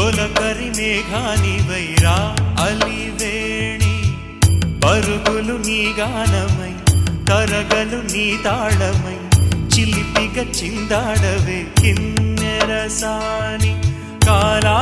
తొలకరి మేఘానివైరా అలివేణి పరుగులు నీ గానమై తరగలు నీ తాళమై చిలిపిగ చిందాడవే కిన్నెరసాని కాలా